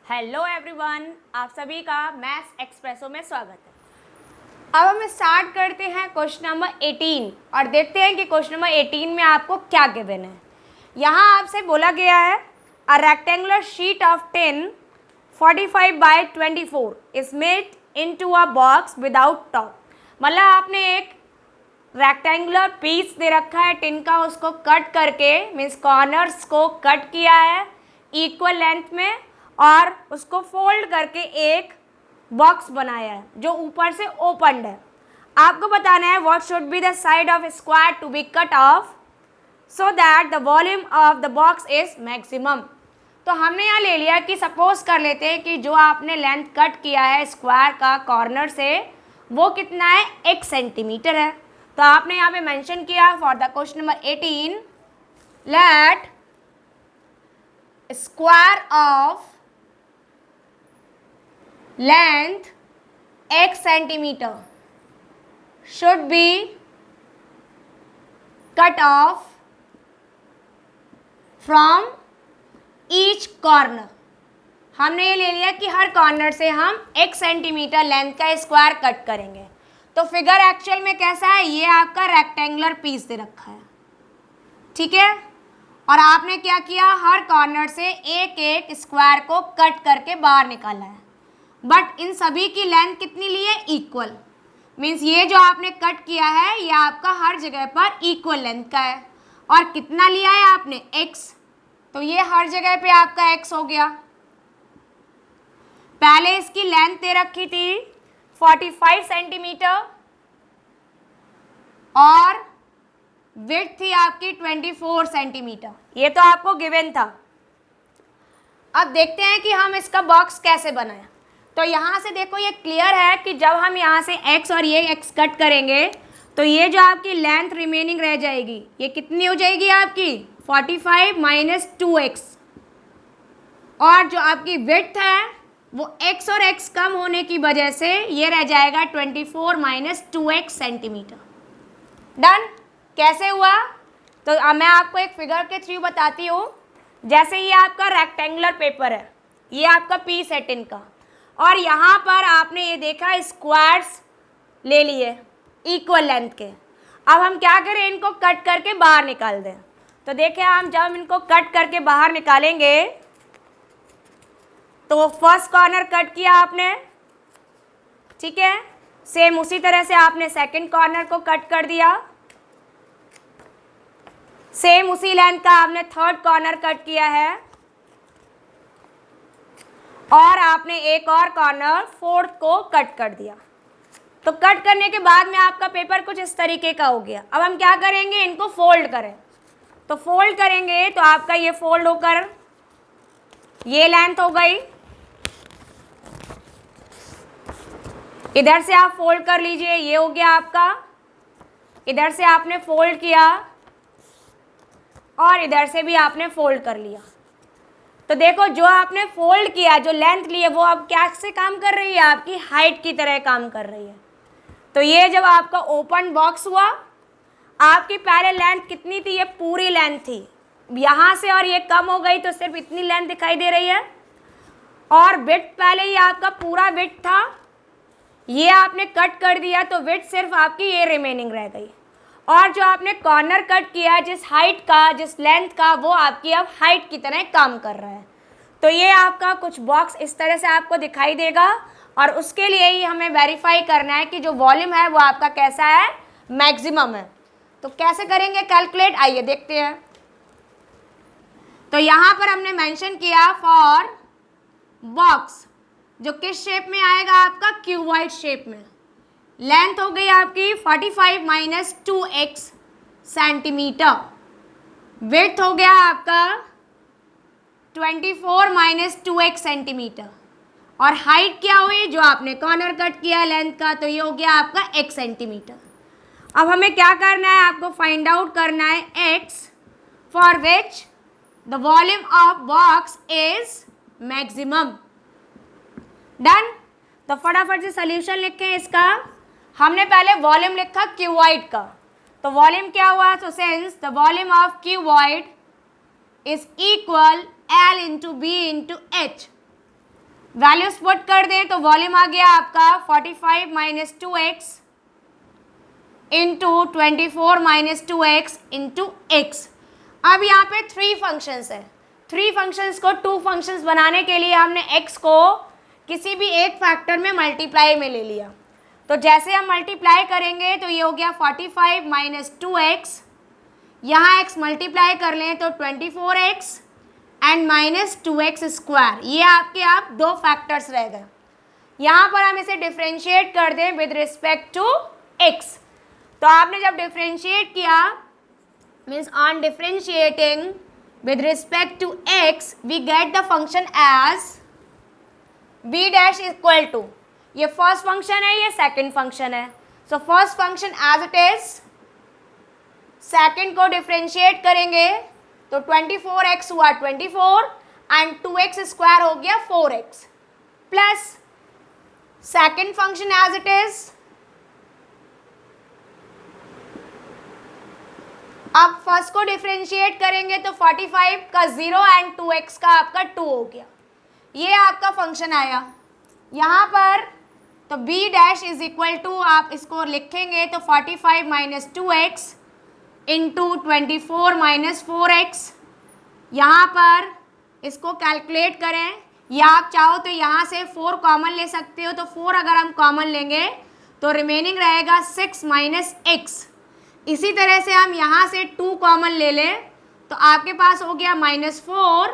Hello everyone, आप सभी का मैथ्स एक्सप्रेसो में स्वागत है। अब हम स्टार्ट करते हैं क्वेश्चन नंबर 18 और देखते हैं कि क्वेश्चन नंबर 18 में आपको क्या गिवन है। यहाँ आपसे बोला गया है a rectangular sheet of tin 45 by 24 is made into a box without top. मतलब आपने एक रेक्टेंगुलर पीस दे रखा है टिन का, उसको कट करके मीन्स कॉर्नर्स को कट किया है इक्वल लेंथ में और उसको फोल्ड करके एक बॉक्स बनाया है जो ऊपर से ओपनड है। आपको बताना है what should be the side of square to be cut off so that the volume of the box is maximum. तो हमने यहाँ ले लिया कि सपोज कर लेते हैं कि जो आपने लेंथ कट किया है स्क्वायर का कॉर्नर से वो कितना है, 1 सेंटीमीटर है। तो आपने यहाँ पे मेंशन किया for the question number 18 let square of length 1 centimetre should be cut off from each corner। हमने ये ले लिया कि हर कॉर्नर से हम 1 सेंटीमीटर लेंथ का स्क्वायर कट करेंगे। तो फिगर एक्चुअल में कैसा है, ये आपका रेक्टेंगुलर पीस दे रखा है, ठीक है। और आपने क्या किया, हर कॉर्नर से एक एक स्क्वायर को कट करके बाहर निकाला है। बट इन सभी की लेंथ कितनी ली है, इक्वल। मीन्स ये जो आपने कट किया है ये आपका हर जगह पर इक्वल लेंथ का है। और कितना लिया है आपने, x। तो ये हर जगह पे आपका x हो गया। पहले इसकी लेंथ दे रखी थी 45 सेंटीमीटर और विड्थ थी आपकी 24 सेंटीमीटर। ये तो आपको गिवन था। अब देखते हैं कि हम इसका बॉक्स कैसे बनाएं। तो यहाँ से देखो ये क्लियर है कि जब हम यहाँ से x और ये x कट करेंगे तो ये जो आपकी लेंथ रिमेनिंग रह जाएगी ये कितनी हो जाएगी आपकी 45 माइनस 2x। और जो आपकी विड्थ है वो x और x कम होने की वजह से ये रह जाएगा 24 माइनस 2x सेंटीमीटर। डन। कैसे हुआ, तो अब मैं आपको एक फिगर के थ्रू बताती हूँ। जैसे ये आपका रेक्टेंगुलर पेपर है, ये आपका पीस है टिन का, और यहाँ पर आपने ये देखा स्क्वायर्स ले लिए इक्वल लेंथ के। अब हम क्या करें, इनको कट करके बाहर निकाल दें। तो देखें हम जब इनको कट करके बाहर निकालेंगे तो फर्स्ट कॉर्नर कट किया आपने, ठीक है। सेम उसी तरह से आपने सेकंड कॉर्नर को कट कर दिया, सेम उसी लेंथ का आपने थर्ड कॉर्नर कट किया है और आपने एक और कॉर्नर फोर्थ को कट कर दिया। तो कट करने के बाद में आपका पेपर कुछ इस तरीके का हो गया। अब हम क्या करेंगे, इनको फोल्ड करें। तो फोल्ड करेंगे तो आपका ये फोल्ड होकर ये लेंथ हो गई। इधर से आप फोल्ड कर लीजिए, ये हो गया आपका। इधर से आपने फोल्ड किया और इधर से भी आपने फोल्ड कर लिया। तो देखो जो आपने फोल्ड किया, जो लेंथ ली है वो अब क्या से काम कर रही है, आपकी हाइट की तरह काम कर रही है। तो ये जब आपका ओपन बॉक्स हुआ, आपकी पहले लेंथ कितनी थी, ये पूरी लेंथ थी। यहाँ से और ये कम हो गई तो सिर्फ इतनी लेंथ दिखाई दे रही है। और विड्थ पहले ही आपका पूरा विड्थ था, ये आपने कट कर दिया तो विड्थ सिर्फ आपकी ये रिमेनिंग रह गई। और जो आपने कॉर्नर कट किया है जिस हाइट का, जिस लेंथ का, वो आपकी अब हाइट की तरह काम कर रहा है। तो ये आपका कुछ बॉक्स इस तरह से आपको दिखाई देगा और उसके लिए ही हमें वेरीफाई करना है कि जो वॉल्यूम है वो आपका कैसा है, मैक्सिमम है। तो कैसे करेंगे कैलकुलेट, आइए देखते हैं। तो यहाँ पर हमने मेंशन किया फॉर बॉक्स जो किस शेप में आएगा, आपका क्यूबॉइड शेप में। लेंथ हो गई आपकी 45 माइनस 2x सेंटीमीटर। विड्थ हो गया आपका 24 माइनस 2x सेंटीमीटर। और हाइट क्या हुई, जो आपने कॉर्नर कट किया लेंथ का, तो ये हो गया आपका x सेंटीमीटर। अब हमें क्या करना है, आपको फाइंड आउट करना है x for which the volume of box is maximum. Done. तो फटाफट से सोल्यूशन लिखें इसका। हमने पहले वॉल्यूम लिखा क्यूबॉइड का, तो वॉल्यूम क्या हुआ, तो since the volume of cuboid is equal L into b into h. Values put कर दें तो वॉल्यूम आ गया आपका 45 minus 2x into 24 minus 2x into x. अब यहाँ पे 3 फंक्शंस है, 3 फंक्शंस को 2 फंक्शंस बनाने के लिए हमने x को किसी भी एक फैक्टर में मल्टीप्लाई में ले लिया। तो जैसे हम मल्टीप्लाई करेंगे तो ये हो गया 45 माइनस 2x, यहाँ x मल्टीप्लाई कर लें तो 24x and minus 2x square. ये आपके आप 2 फैक्टर्स रह गए। यहाँ पर हम इसे डिफ्रेंशिएट कर दें विद रिस्पेक्ट टू x। तो आपने जब डिफ्रेंशिएट किया means on differentiating with respect to x we get the function as b dash equal to, ये फर्स्ट फंक्शन है, ये सेकंड फंक्शन है। So first function as it is, second को differentiate करेंगे तो 24x हुआ 24 एंड 2x स्क्वायर हो गया 4x plus second function as it is. अब फर्स्ट को डिफ्रेंशिएट करेंगे तो 45 का 0 एंड 2x का आपका 2 हो गया। ये आपका फंक्शन आया यहाँ पर। तो b dash is equal to, आप इसको लिखेंगे तो 45 minus 2x into 24 minus 4x। यहाँ पर इसको कैलकुलेट करें, या आप चाहो तो यहाँ से 4 कॉमन ले सकते हो। तो 4 अगर हम कॉमन लेंगे तो रिमेनिंग रहेगा 6 माइनस x। इसी तरह से हम यहाँ से 2 कॉमन ले लें तो आपके पास हो गया -4,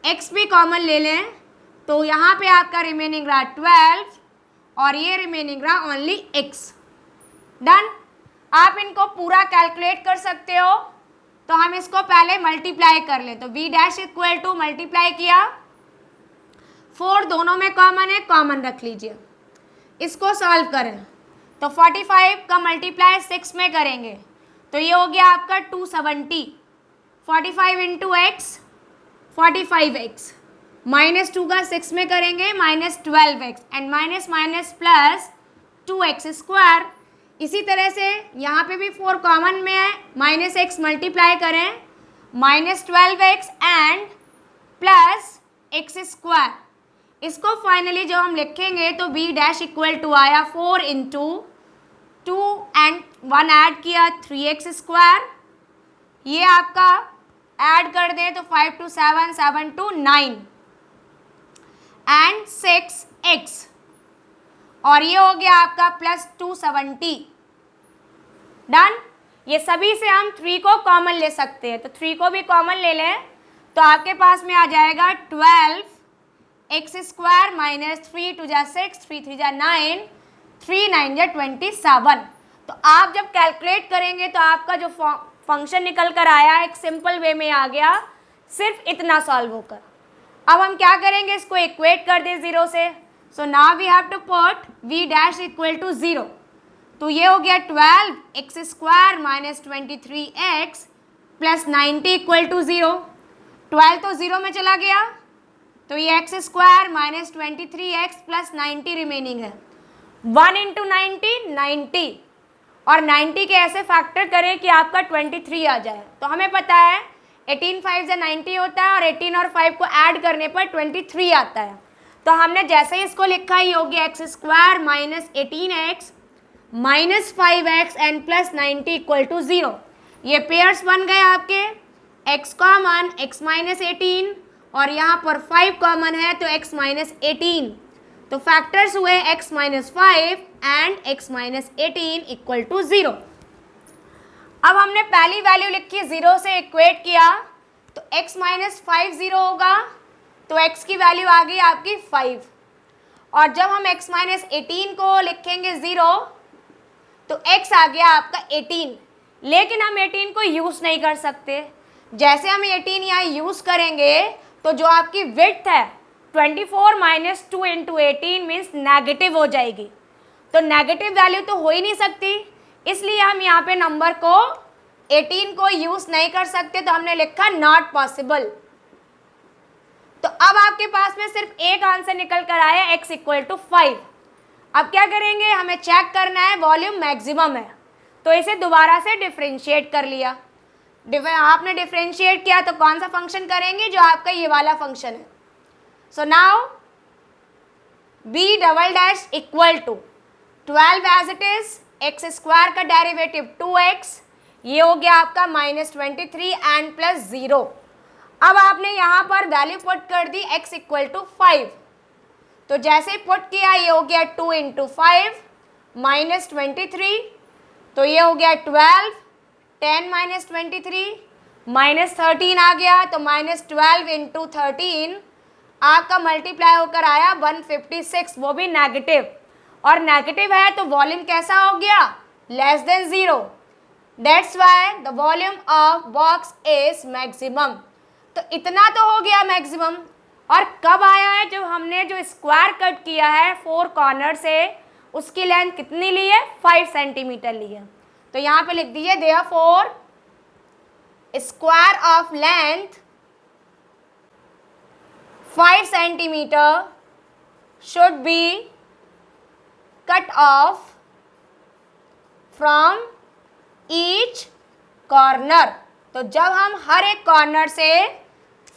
x भी कॉमन ले लें तो यहाँ पे आपका रिमेनिंग रहा 12 और ये रिमेनिंग रहा ओनली x। डन। आप इनको पूरा कैलकुलेट कर सकते हो। तो हम इसको पहले मल्टीप्लाई कर लें तो b dash equal to multiply किया, 4 दोनों में कॉमन है, कॉमन रख लीजिए। इसको सॉल्व करें तो 45 का मल्टीप्लाई 6 में करेंगे तो ये हो गया आपका 270। 45 इंटू एक्स 45x, -2 का 6 में करेंगे -12x and minus minus plus 2x square. इसी तरह से यहाँ पे भी 4 कॉमन में है, -x मल्टीप्लाई करें -12x and plus x square. इसको फाइनली जब हम लिखेंगे तो b डैश इक्वल टू आया 4 इंटू 2 एंड 1 ऐड किया 3x स्क्वायर। ये आपका ऐड कर दें तो 5 2 7 7 2 9 एंड 6x और ये हो गया आपका प्लस 270। डन। ये सभी से हम 3 को कॉमन ले सकते हैं तो 3 को भी कॉमन ले लें तो आपके पास में आ जाएगा 12x स्क्वायर माइनस 3 2 जा 6 3 3 जा 9 3 9 जा 27। तो आप जब कैलकुलेट करेंगे तो आपका जो फंक्शन निकल कर आया एक सिंपल वे में आ गया, सिर्फ इतना सॉल्व होकर। अब हम क्या करेंगे, इसको इक्वेट कर दें 0 से। So now we have to put v dash equal to 0। तो ये हो गया 12x square minus 23x plus 90 equal to 0। 12 तो 0 में चला गया तो ये x square minus 23x plus 90 remaining है। 1 इंटू 90 और 90 के ऐसे फैक्टर करें कि आपका 23 आ जाए। तो हमें पता है 18 5 से 90 होता है और 18 और 5 को ऐड करने पर 23 आता है। तो हमने जैसे ही इसको लिखा ये हो गया x square minus 18x minus 5x and plus 90 equal to 0। ये पेयर्स बन गए आपके, x कॉमन x माइनस 18 और यहाँ पर 5 कॉमन है तो x माइनस 18। तो फैक्टर्स हुए x minus 5 and x minus 18 equal to 0। अब हमने पहली वैल्यू लिखी 0 से इक्वेट किया तो x माइनस 5 0 होगा तो x की वैल्यू आ गई आपकी 5। और जब हम x माइनस 18 को लिखेंगे 0 तो x आ गया आपका 18। लेकिन हम 18 को यूज़ नहीं कर सकते। जैसे हम 18 यहाँ यूज़ करेंगे तो जो आपकी विड्थ है 24 माइनस 2 इंटू 18 मीन्स नेगेटिव हो जाएगी। तो नेगेटिव वैल्यू तो हो ही नहीं सकती, इसलिए हम यहाँ पे नंबर को 18 को यूज़ नहीं कर सकते तो हमने लिखा नॉट पॉसिबल। तो अब आपके पास में सिर्फ एक आंसर निकल कर आया x इक्वल टू 5। अब क्या करेंगे, हमें चेक करना है वॉल्यूम मैक्सिमम है तो इसे दोबारा से डिफ्रेंशिएट कर लिया। आपने डिफ्रेंशिएट किया तो कौन सा फंक्शन करेंगे, जो आपका ये वाला फंक्शन है। So now b double dash equal to 12 as it is, x square का डेरिवेटिव 2x, ये हो गया आपका -23 एंड प्लस 0। अब आपने यहाँ पर वैल्यू पुट कर दी x इक्वल टू 5, तो जैसे ही पुट किया ये हो गया 2 इंटू 5 -23, तो ये हो गया 12, 10 -23 -13 आ गया, तो -12 इंटू 13 आपका मल्टीप्लाई होकर आया 156, वो भी नेगेटिव, और नेगेटिव है तो वॉल्यूम कैसा हो गया, less than 0। That's why the volume of box is maximum. तो इतना तो हो गया मैक्सिमम। और कब आया है, जब हमने जो स्क्वायर कट किया है 4 कॉर्नर से, उसकी लेंथ कितनी ली है, 5 सेंटीमीटर ली है। तो यहाँ पे लिख दीजिए therefore square of length 5 centimetre should be cut of from each corner. तो जब हम हर एक कॉर्नर से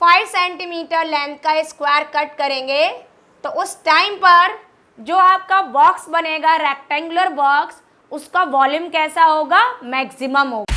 5 सेंटीमीटर लेंथ का स्क्वायर कट करेंगे, तो उस टाइम पर जो आपका बॉक्स बनेगा रेक्टेंगुलर बॉक्स, उसका वॉल्यूम कैसा होगा, मैक्सिमम होगा।